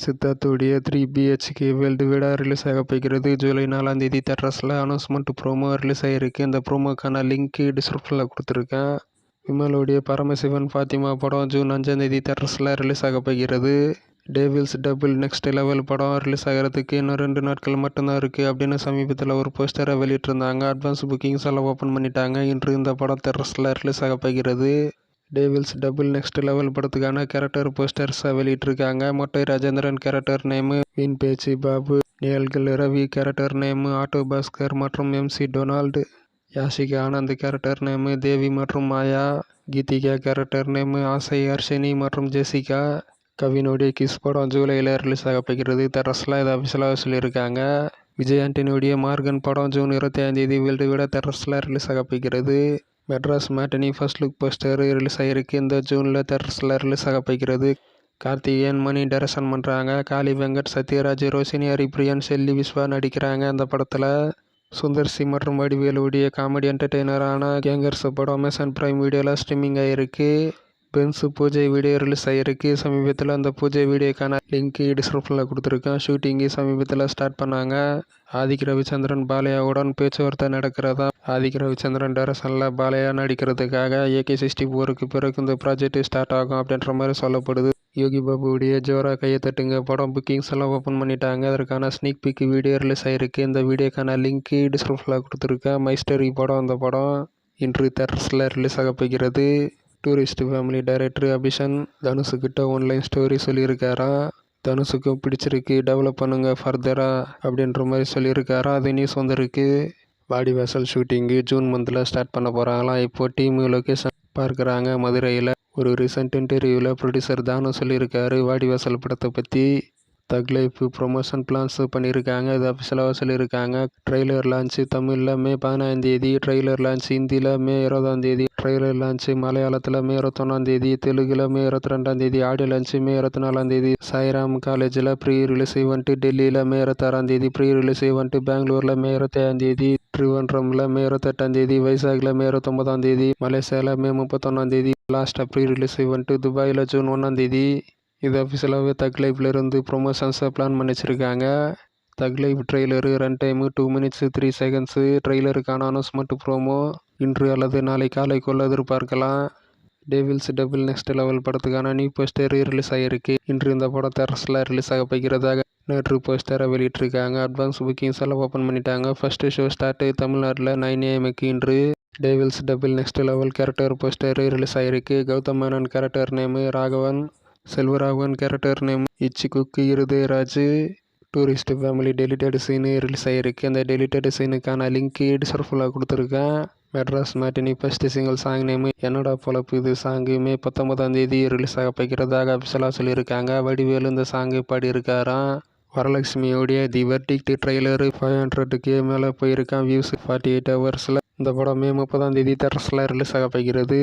சித்தார்த்துடைய 3 BHK world வீடாக release ஆக போகிறது. ஜூலை 4ஆம் தேதி தேட்டர்ஸில் அனௌன்ஸ்மெண்ட் ப்ரோமோ ரிலீஸ் ஆகிருக்கு. இந்த ப்ரோமோக்கான லிங்க் டிஸ்கிரிப்ஷனில் கொடுத்துருக்கேன். விமலுடைய பரமசிவன் ஃபாத்திமா படம் ஜூன் 5ஆம் தேதி தேட்டர்ஸில் ரிலீஸ் ஆக போகிறது. டேவில்ஸ் டபுள் நெக்ஸ்ட் லெவல் படம் ரிலீஸ் ஆகிறதுக்கு இன்னும் 2 நாட்கள் மட்டும்தான் இருக்குது அப்படின்னு சமீபத்தில் ஒரு போஸ்டரை வெளியிட்டிருந்தாங்க. அட்வான்ஸ் புக்கிங்ஸ் எல்லாம் ஓப்பன் பண்ணிட்டாங்க. இன்று இந்த படம் தேட்டர்ஸில் ரிலீஸ் ஆக போகிறது. டேவில்ஸ் டபுள் நெக்ஸ்ட் லெவல் படத்துக்கான கேரக்டர் போஸ்டர்ஸை வெளியிட்டிருக்காங்க. Mottai Rajendran character name Veen Pechu Babu, Nizhalgal Ravi character name auto Baskar மற்றும் MC Donald, Yashika Anand character name Devi மற்றும் மாயா, கீதிகா கேரக்டர் நேமு ஆசை அர்ஷினி மற்றும் ஜெசிகா. கவினுடைய கிஸ் படம் ஜூலையில் ரிலீஸ் ஆக போகிறது. தேட்டர்ஸில் இதை அபிஷியலாக சொல்லியிருக்காங்க. விஜய் ஆண்டனியுடைய மார்கன் படம் ஜூன் 25ஆம் தேதி வேர்ல்டு விட தேட்டர்ஸில் ரிலீஸ் ஆக போகிறது. Madras matinee first look poster release ஆகிருக்கு. இந்த ஜூனில் தேட்டர்ஸில் ரிலீஸ் ஆக போகிறது. கார்த்திகேயன் மணி டைரக்ஷன் பண்ணுறாங்க. காளி வெங்கட், சத்யராஜ், ரோஷினி ஹரிப்ரியன், ஷெல்லி விஸ்வா நடிக்கிறாங்க. அந்த படத்தில் சுந்தர்சி மற்றும் வடிவேலுடைய காமெடி என்டர்டெய்னரான கேங்கர்ஸ் படம் அமேசான் பிரைம் வீடியோவில் ஸ்ட்ரீமிங் ஆகிருக்கு. பென்ஸ் பூஜை வீடியோ ரிலீஸ் ஆகிருக்கு. சமீபத்தில் அந்த பூஜை வீடியோக்கான லிங்க் டிஸ்கிரிப்ஷனில் கொடுத்துருக்கேன். ஷூட்டிங்கு சமீபத்தில் ஸ்டார்ட் பண்ணாங்க. ஆதிக் ரவிச்சந்திரன் பாலையாவுடன் பேச்சுவார்த்தை நடக்கிறதா. ஆதிக் ரவிச்சந்திரன் டைரக்ஷனில் பாலையா நடிக்கிறதுக்காக AK-64க்கு பிறகு இந்த ப்ராஜெக்ட் ஸ்டார்ட் ஆகும் அப்படின்ற மாதிரி சொல்லப்படுது. யோகி பாபுடைய ஜோரா கையை தட்டுங்க படம் புக்கிங்ஸ் எல்லாம் ஓப்பன் பண்ணிட்டாங்க. அதற்கான ஸ்னீக் பிக் வீடியோ ரிலீஸ் ஆகிருக்கு. இந்த வீடியோக்கான லிங்க் டிஸ்கிரிப்ஷனில் கொடுத்துருக்கேன். மைஸ்டரி படம் அந்த படம் இன்று தேட்டர்ஸில் ரிலீஸ் ஆக போகிறது. Tourist family director அபிஷன் தனுஷுக்கிட்ட one line story சொல்லியிருக்காராம். தனுஷுக்கும் பிடிச்சிருக்கு, டெவலப் பண்ணுங்க ஃபர்தரா அப்படின்ற மாதிரி சொல்லியிருக்காரா. அது நியூஸ் வந்திருக்கு. வாடிவாசல் ஷூட்டிங்கு ஜூன் மந்தில் ஸ்டார்ட் பண்ண போகிறாங்களாம். இப்போது டீம் லொக்கேஷன் பார்க்குறாங்க மதுரையில். ஒரு ரீசெண்ட் இன்டர்வியூவில் ப்ரொடியூசர் தானு சொல்லியிருக்காரு வாடிவாசல் படத்தை பற்றி. தக் லைஃப் ப்ரொமோஷன் பிளான்ஸ் பண்ணியிருக்காங்க. இது அஃபிஷியலாக சொல்லியிருக்காங்க. ட்ரெய்லர் லான்ச் தமிழில் மே 15ஆம் தேதி, ட்ரெய்லர் லான்ச் ஹிந்தியில் மே 20ஆம் தேதி, ட்ரெய்லர் லான்ச் மலையாளத்தில் மே 21ஆம் தேதி, தெலுங்கில் மே 22ஆம் தேதி, ஆடியோ லான்ச் மே 24ஆம் தேதி. சாய்ராம் காலேஜில் ப்ரீ ரிலீஸ் ஈவெண்ட் டெல்லியில் மே 26ஆம் தேதி, ப்ரீ ரிலீஸ் ஈவெண்ட் பெங்களூரில் மே 27ஆம் தேதி, ட்ரிவன்ட்ரமில் மே 28ஆம் தேதி, வைசாகில் மே 29ஆம் தேதி, மலேசியாவில் மே 31ஆம் தேதி. லாஸ்ட்டாக ப்ரீ ரிலீஸ் ஈவெண்ட் துபாயில் ஜூன் 1ஆம் தேதி. இது அஃபிஷியலாகவே தக் லைஃப்லேருந்து ப்ரொமோஷன்ஸை பிளான் பண்ணி வச்சுருக்காங்க. Thug life trailer run time 2 minutes 3 seconds. ட்ரெய்லருக்கான அனௌன்ஸ்மெண்ட் ப்ரோமோ இன்று அல்லது நாளை காலைக்குள்ள எதிர்பார்க்கலாம். டேவில்ஸ் டபுள் நெக்ஸ்ட் லெவல் படத்துக்கான நியூ போஸ்டர் ரிலீஸ் ஆகிருக்கு. இன்று இந்த படம் தேட்டர்ஸில் ரிலீஸ் ஆக போகிறதாக நேற்று போஸ்டரை வெளியிட்டிருக்காங்க. அட்வான்ஸ் புக்கிங்ஸ் எல்லாம் ஓப்பன் பண்ணிட்டாங்க. ஃபர்ஸ்ட் ஷோ ஸ்டார்ட் தமிழ்நாட்டில் 9 AM இன்று. Devil's double next level character poster release ஆகிருக்கு. Gautham Menon character name Raghavan, Selvaraghavan character name Ichi Kukku Irudhayaraj. Tourist family deleted scene release ஆகிருக்கு. அந்த டெலிட்டட் சீனுக்கான லிங்க் டிஸ்கிரிப்ஷனில் கொடுத்துருக்கேன். Madras matinee first single song name என்னோட பொழப்பு இது சாங்கு மே 19ஆம் தேதி ரிலீஸ் ஆக போகிறதாக அபிஷியலாக சொல்லியிருக்காங்க. வடிவேலு இந்த சாங்கு பாடியிருக்காராம். வரலட்சுமியோடைய தி வெர்டிக்ட் ட்ரெய்லரு 500K மேலே போயிருக்கான் வியூஸ் 48 ஹவர்ஸில். இந்த படம் மே 30ஆம் தேதி தேட்டர்ஸில் ரிலீஸ் ஆக போகிறது.